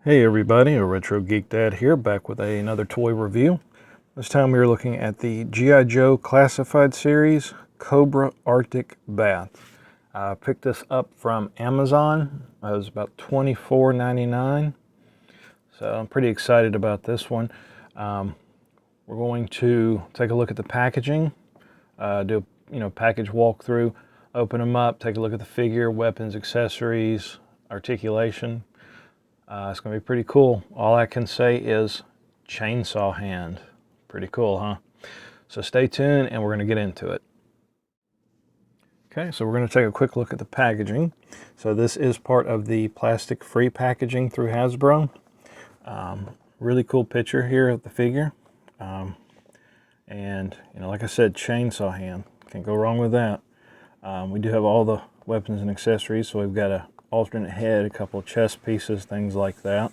Hey everybody, a Retro Geek Dad here, back with another toy review. This time we are looking at the G.I. Joe Classified Series Cobra Arctic B.A.T. I picked this up from Amazon. It was about $24.99, so I'm pretty excited about this one. We're going to take a look at the packaging, do a package walkthrough, open them up, take a look at the figure, weapons, accessories, articulation. It's going to be pretty cool. All I can say is chainsaw hand. Pretty cool, huh? So stay tuned and we're going to get into it. Okay, so we're going to take a quick look at the packaging. So this is part of the plastic-free packaging through Hasbro. Really cool picture here of the figure. And, like I said, chainsaw hand. Can't go wrong with that. We do have all the weapons and accessories, so we've got a alternate head, a couple of chest pieces, things like that.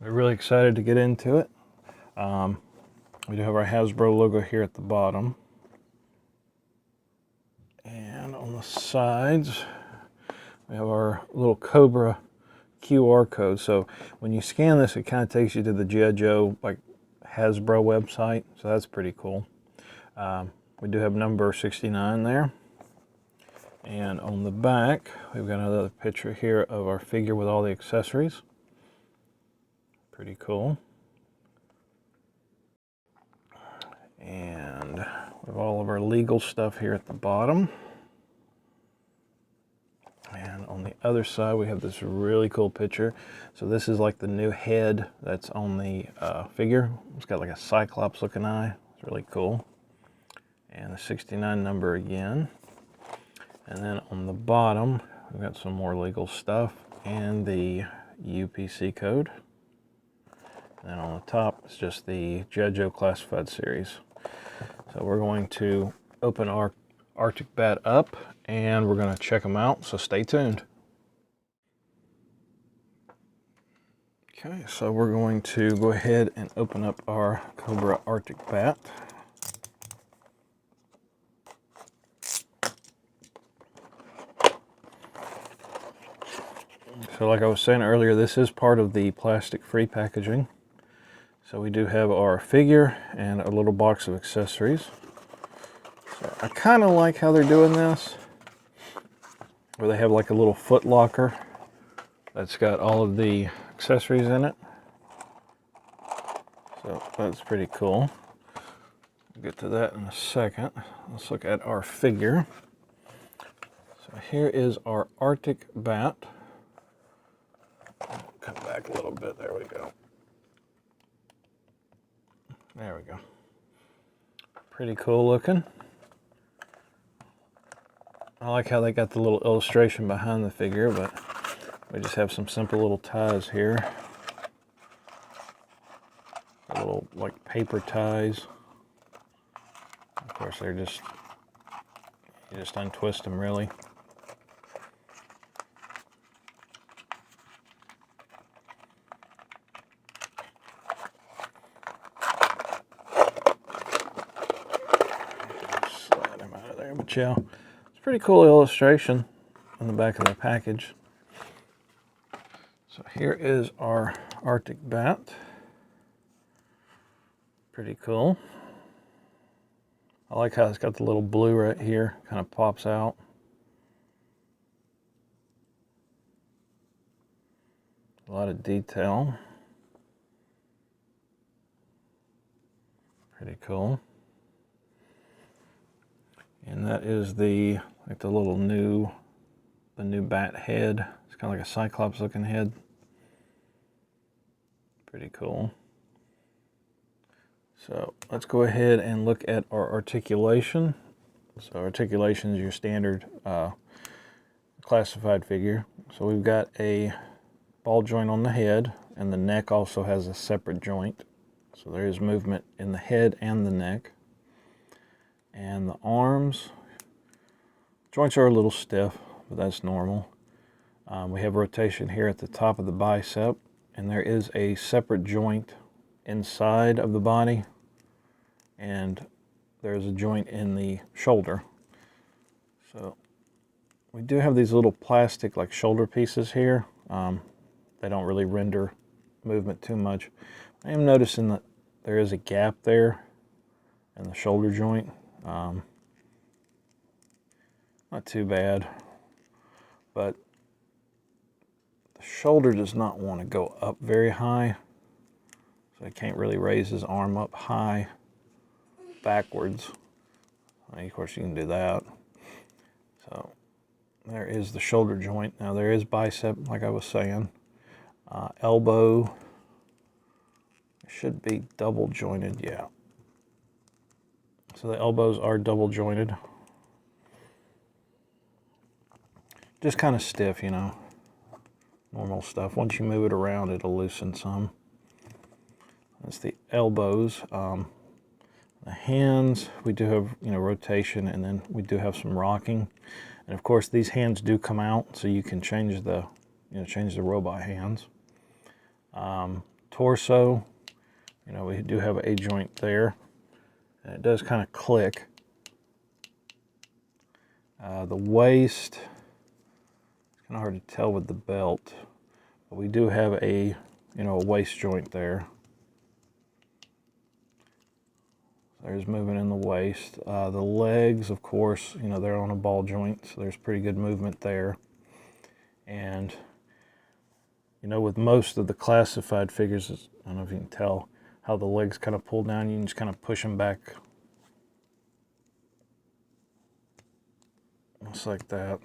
We're really excited to get into it. We do have our Hasbro logo here at the bottom. And on the sides, we have our little Cobra QR code. So when you scan this, it kind of takes you to the G.I. Joe Hasbro website. So that's pretty cool. We do have number 69 there. And on the back, we've got another picture here of our figure with all the accessories. Pretty cool. And we have all of our legal stuff here at the bottom. And on the other side, we have this really cool picture. So this is like the new head that's on the figure. It's got like a Cyclops looking eye. It's really cool. And the 69 number again. And then on the bottom, we've got some more legal stuff and the UPC code. And then on the top, it's just the G.I. Joe Classified Series. So we're going to open our Arctic B.A.T up and we're going to check them out, so stay tuned. Okay, so we're going to go ahead and open up our Cobra Arctic B.A.T. So like I was saying earlier, this is part of the plastic-free packaging. So we do have our figure and a little box of accessories. So I kind of like how they're doing this, where they have like a little foot locker that's got all of the accessories in it. So that's pretty cool. We'll get to that in a second. Let's look at our figure. So here is our Arctic B.A.T. Come back a little bit, there we go. There we go. Pretty cool looking. I like how they got the little illustration behind the figure, but we just have some simple little ties here. A little like paper ties. Of course, they're you just untwist them really. But yeah, it's a pretty cool illustration on the back of the package. So here is our Arctic B.A.T. Pretty cool. I like how it's got the little blue right here, kind of pops out. A lot of detail. Pretty cool. And that is the little new bat head. It's kind of like a Cyclops looking head. Pretty cool. So let's go ahead and look at our articulation. So articulation is your standard classified figure. So we've got a ball joint on the head, and the neck also has a separate joint. So there is movement in the head and the neck. And the arms, joints are a little stiff, but that's normal. We have rotation here at the top of the bicep, and there is a separate joint inside of the body, and there's a joint in the shoulder. So we do have these little plastic like shoulder pieces here. They don't really render movement too much. I am noticing that there is a gap there in the shoulder joint. Not too bad, but the shoulder does not want to go up very high, so he can't really raise his arm up high backwards. Of course, you can do that. So there is the shoulder joint. Now there is bicep, like I was saying. Elbow should be double jointed, yeah. So the elbows are double jointed. Just kind of stiff, you know, normal stuff. Once you move it around, it'll loosen some. That's the elbows. The hands, we do have, you know, rotation, and then we do have some rocking. And of course, these hands do come out, so you can change the, you know, change the robot hands. Torso, you know, we do have a joint there, and it does kind of click. The waist, it's kind of hard to tell with the belt, but we do have a, you know, a waist joint there. There's movement in the waist. The legs, of course, you know, they're on a ball joint, so there's pretty good movement there. And, you know, with most of the classified figures, I don't know if you can tell how the legs kind of pull down. You can just kind of push them back. Just like that.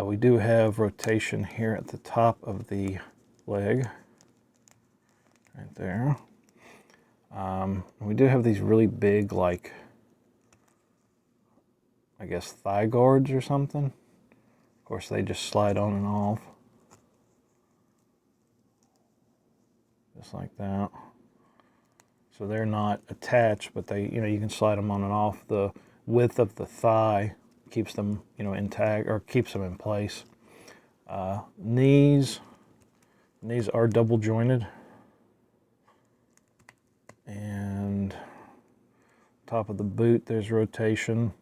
We do have rotation here at the top of the leg. Right there. We do have these really big, like, I guess, thigh guards or something. Of course, they just slide on and off. Just like that. So they're not attached, but they, you know, you can slide them on and off. The width of the thigh keeps them, you know, intact, or keeps them in place. Knees are double jointed. And top of the boot, there's rotation.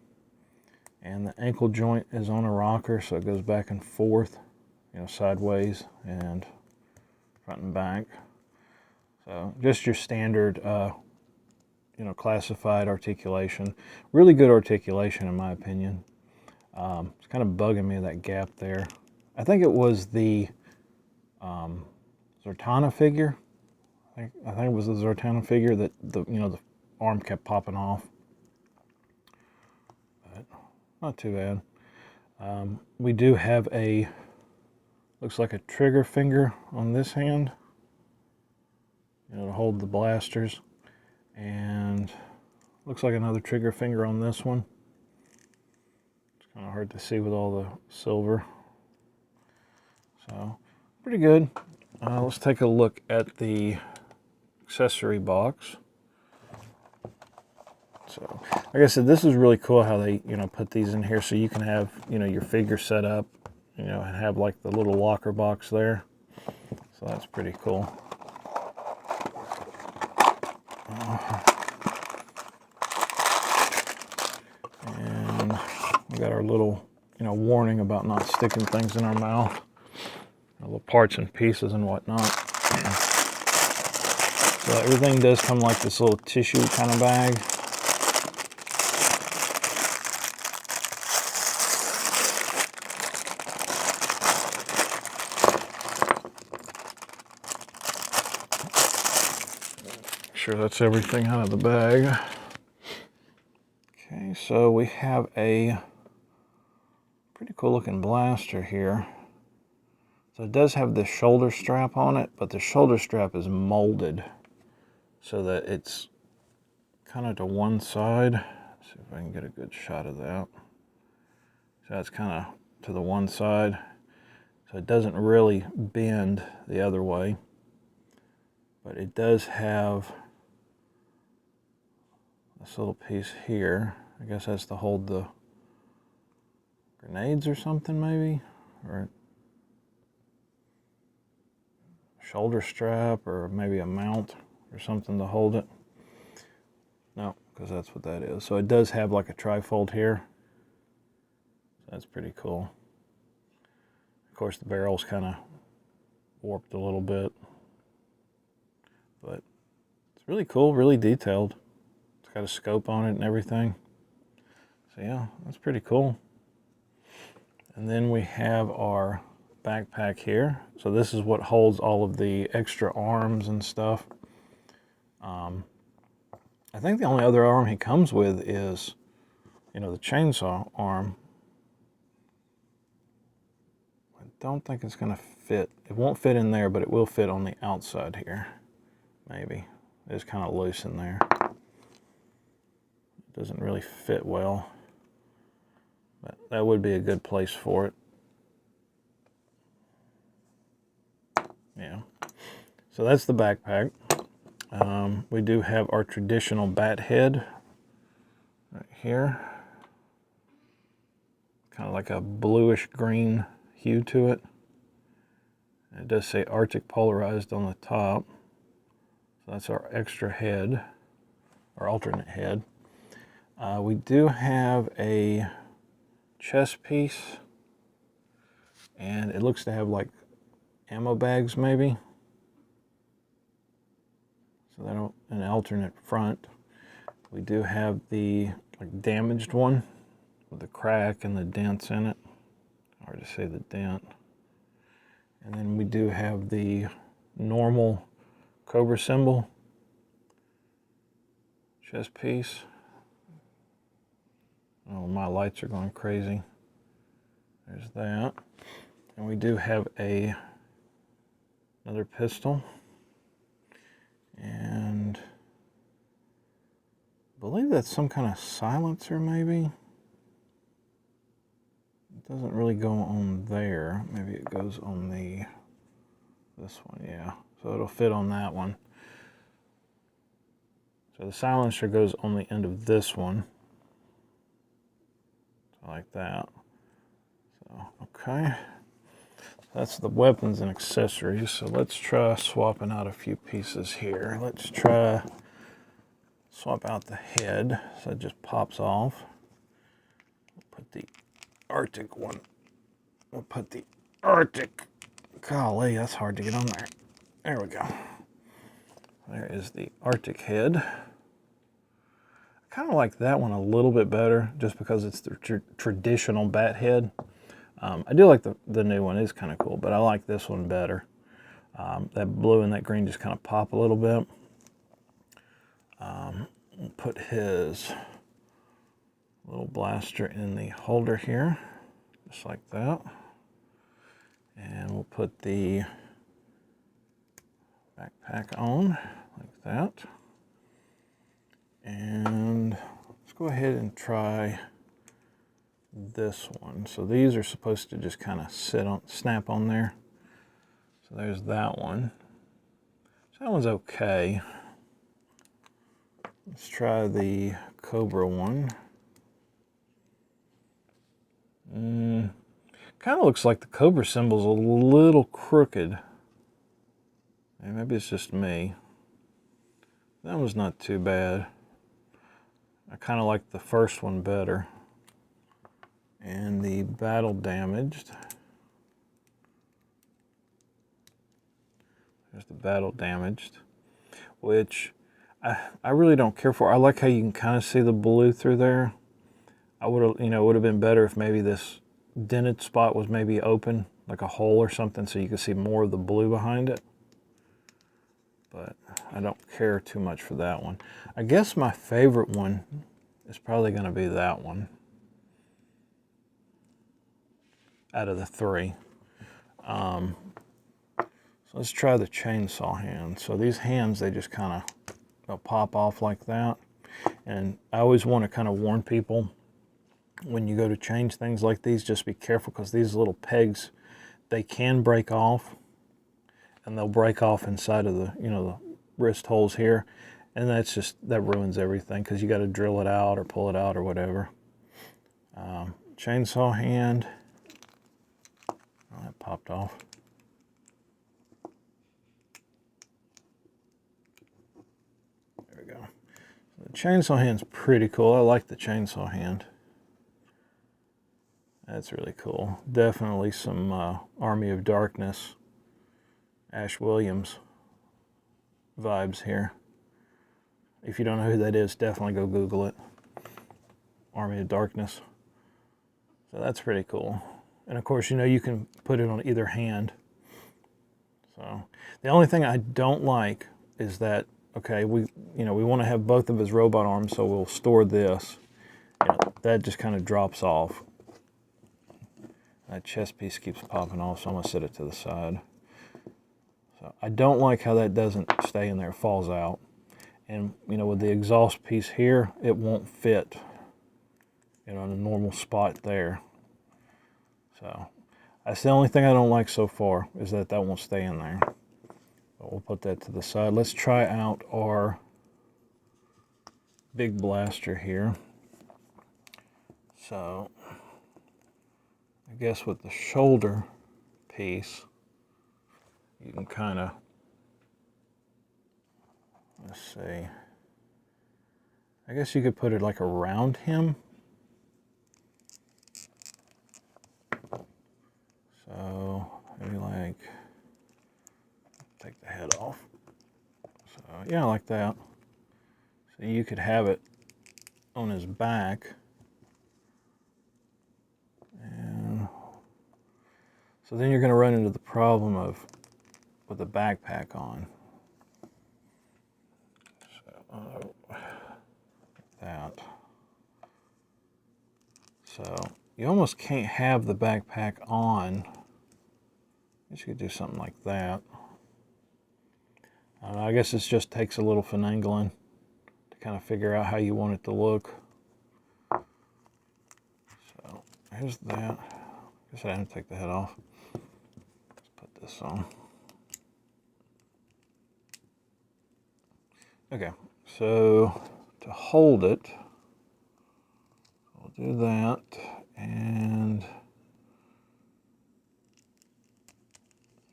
And the ankle joint is on a rocker, so it goes back and forth, you know, sideways and front and back. So just your standard, you know, classified articulation. Really good articulation, in my opinion. It's kind of bugging me, that gap there. I think it was the Zortana figure. I think it was the Zortana figure that the arm kept popping off. But not too bad. We do have a, looks like a trigger finger on this hand, you know, to hold the blasters, and looks like another trigger finger on this one. It's kind of hard to see with all the silver. So pretty good. Let's take a look at the accessory box. So, like I said, this is really cool how they, you know, put these in here so you can have, you know, your figure set up, you know, and have like the little locker box there. So that's pretty cool. And we got our little, you know, warning about not sticking things in our mouth, our little parts and pieces and whatnot. So everything does come like this little tissue kind of bag. Sure, that's everything out of the bag. Okay, so we have a pretty cool looking blaster here. So it does have the shoulder strap on it, but the shoulder strap is molded so that it's kind of to one side. Let's see if I can get a good shot of that. So that's kind of to the one side. So it doesn't really bend the other way. But it does have this little piece here. I guess that's to hold the grenades or something, maybe, or shoulder strap, or maybe a mount or something to hold it. No, because that's what that is. So it does have like a trifold here. So that's pretty cool. Of course, the barrel's kind of warped a little bit. But it's really cool, really detailed. It's got a scope on it and everything. So yeah, that's pretty cool. And then we have our backpack here. So this is what holds all of the extra arms and stuff. I think the only other arm he comes with is, you know, the chainsaw arm. I don't think it's going to fit. It won't fit in there, but it will fit on the outside here. Maybe. It's kind of loose in there. It doesn't really fit well. But that would be a good place for it. Yeah. So that's the backpack. We do have our traditional bat head right here. Kind of like a bluish green hue to it. And it does say Arctic polarized on the top. So that's our extra head, or alternate head. We do have a chest piece, and it looks to have like ammo bags maybe. So that'll an alternate front. We do have the like damaged one with the crack and the dents in it. Hard to say the dent. And then we do have the normal Cobra symbol chest piece. Oh, my lights are going crazy. There's that. And we do have another pistol. And I believe that's some kind of silencer maybe. It doesn't really go on there. Maybe it goes on this one, yeah. So it'll fit on that one. So the silencer goes on the end of this one. So like that. So, okay. That's the weapons and accessories. So let's try swapping out a few pieces here. Let's try swap out the head. So it just pops off. We'll put the Arctic one. We'll put the Arctic. Golly, that's hard to get on there. There we go. There is the Arctic head. I kind of like that one a little bit better just because it's the traditional bat head. I do like the new one, it's kind of cool, but I like this one better. That blue and that green just kind of pop a little bit. We'll put his little blaster in the holder here, just like that. And we'll put the backpack on, like that. And let's go ahead and try this one. So these are supposed to just kind of snap on there. So there's that one. So that one's okay. Let's try the Cobra one. Kind of looks like the Cobra symbol's a little crooked. Maybe it's just me. That one's not too bad. I kind of like the first one better. And the battle damaged. There's the battle damaged, which I really don't care for. I like how you can kind of see the blue through there. I would have, it would have been better if maybe this dented spot was maybe open, like a hole or something, so you could see more of the blue behind it. But I don't care too much for that one. I guess my favorite one is probably going to be that one out of the three. So let's try the chainsaw hand. So these hands, they just kind of pop off like that. And I always want to kind of warn people when you go to change things like these, just be careful, because these little pegs, they can break off, and they'll break off inside of the, the wrist holes here. And that ruins everything, because you got to drill it out or pull it out or whatever. Chainsaw hand. Oh, that popped off. There we go. The chainsaw hand's pretty cool. I like the chainsaw hand. That's really cool. Definitely some Army of Darkness Ash Williams vibes here. If you don't know who that is, definitely go Google it. Army of Darkness. So that's pretty cool. And of course, you know, you can put it on either hand. So the only thing I don't like is that, okay, we want to have both of his robot arms, so we'll store this. That just kind of drops off. That chest piece keeps popping off, so I'm gonna set it to the side. So I don't like how that doesn't stay in there, it falls out. And you know, with the exhaust piece here, it won't fit, you know, in a normal spot there. So that's the only thing I don't like so far, is that that won't stay in there. But we'll put that to the side. Let's try out our big blaster here. So I guess with the shoulder piece, you can kind of, let's see, I guess you could put it like around him. So maybe like, take the head off. So yeah, like that. So you could have it on his back. And so then you're going to run into the problem of with the backpack on. So that. So you almost can't have the backpack on. I guess you could do something like that. I guess this just takes a little finagling to kind of figure out how you want it to look. So here's that. I guess I didn't take the head off. Let's put this on. Okay, so to hold it, we'll do that, and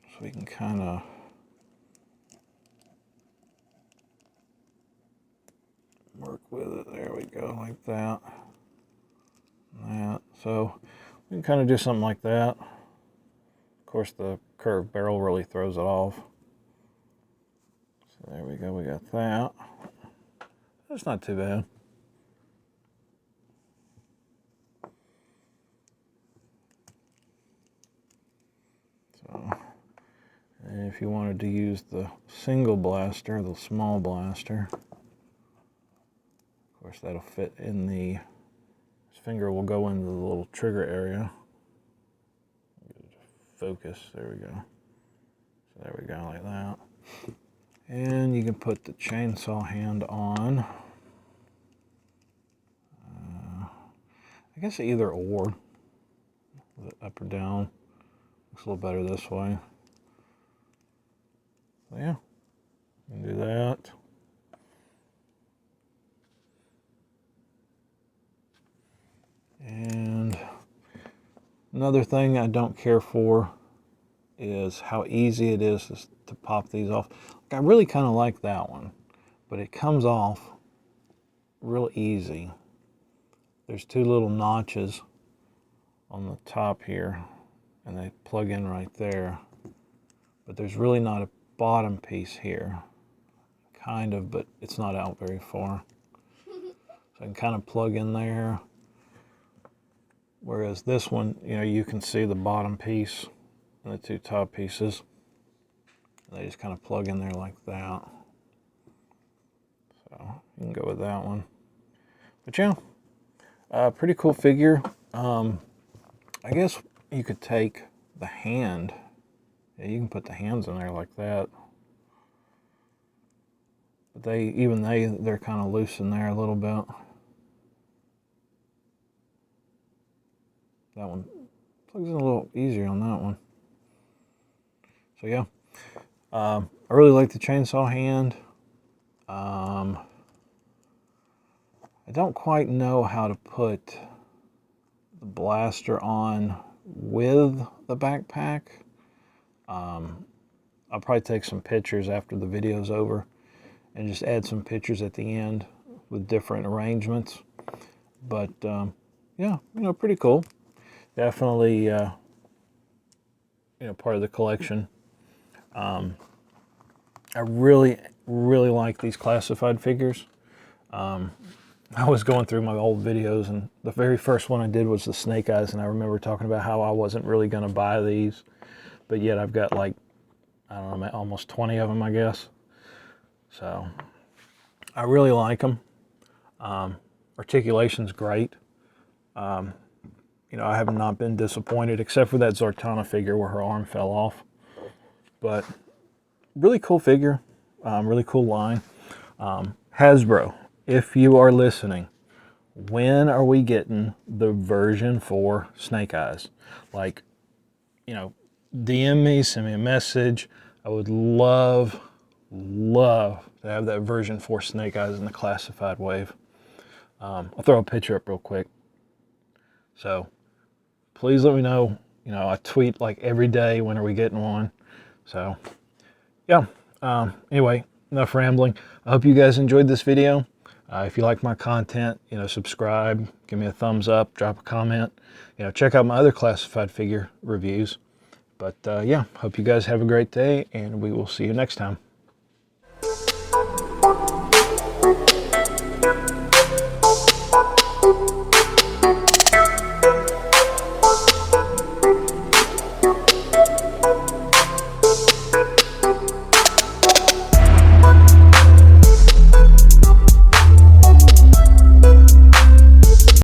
so we can kind of work with it. There we go, like that. And that. So we can kind of do something like that. Of course, the curved barrel really throws it off. So there we go, we got that. That's not too bad. So, and if you wanted to use the single blaster, the small blaster, of course that'll fit in the, his finger will go into the little trigger area. Focus, there we go. So there we go, like that. And you can put the chainsaw hand on. I guess either or, up or down. Looks a little better this way. So yeah, you can do that. And another thing I don't care for is how easy it is to pop these off. Like, I really kind of like that one, but it comes off real easy. There's two little notches on the top here, and they plug in right there. But there's really not a bottom piece here. Kind of, but it's not out very far. So I can kind of plug in there. Whereas this one, you know, you can see the bottom piece and the two top pieces. And they just kind of plug in there like that. So you can go with that one. But yeah, pretty cool figure. I guess you could take the hand. Yeah, you can put the hands in there like that. But they're kind of loose in there a little bit. That one plugs in a little easier on that one. So yeah, I really like the chainsaw hand. I don't quite know how to put the blaster on with the backpack. I'll probably take some pictures after the video's over and just add some pictures at the end with different arrangements. But yeah, you know, pretty cool. Definitely, you know, part of the collection. I really like these classified figures. I was going through my old videos, and the very first one I did was the Snake Eyes, and I remember talking about how I wasn't really going to buy these, but yet I've got like, I don't know, almost 20 of them, I guess. So I really like them. Articulation's great. You know, I have not been disappointed, except for that Zartana figure where her arm fell off. But really cool figure, really cool line. Hasbro, if you are listening, when are we getting the version 4 Snake Eyes? Like, you know, DM me, send me a message. I would love to have that version 4 Snake Eyes in the classified wave. I'll throw a picture up real quick. So please let me know. You know, I tweet like every day, when are we getting one? So yeah, anyway, enough rambling. I hope you guys enjoyed this video. If you like my content, you know, subscribe, give me a thumbs up, drop a comment. You know, check out my other classified figure reviews. But yeah, hope you guys have a great day, and we will see you next time.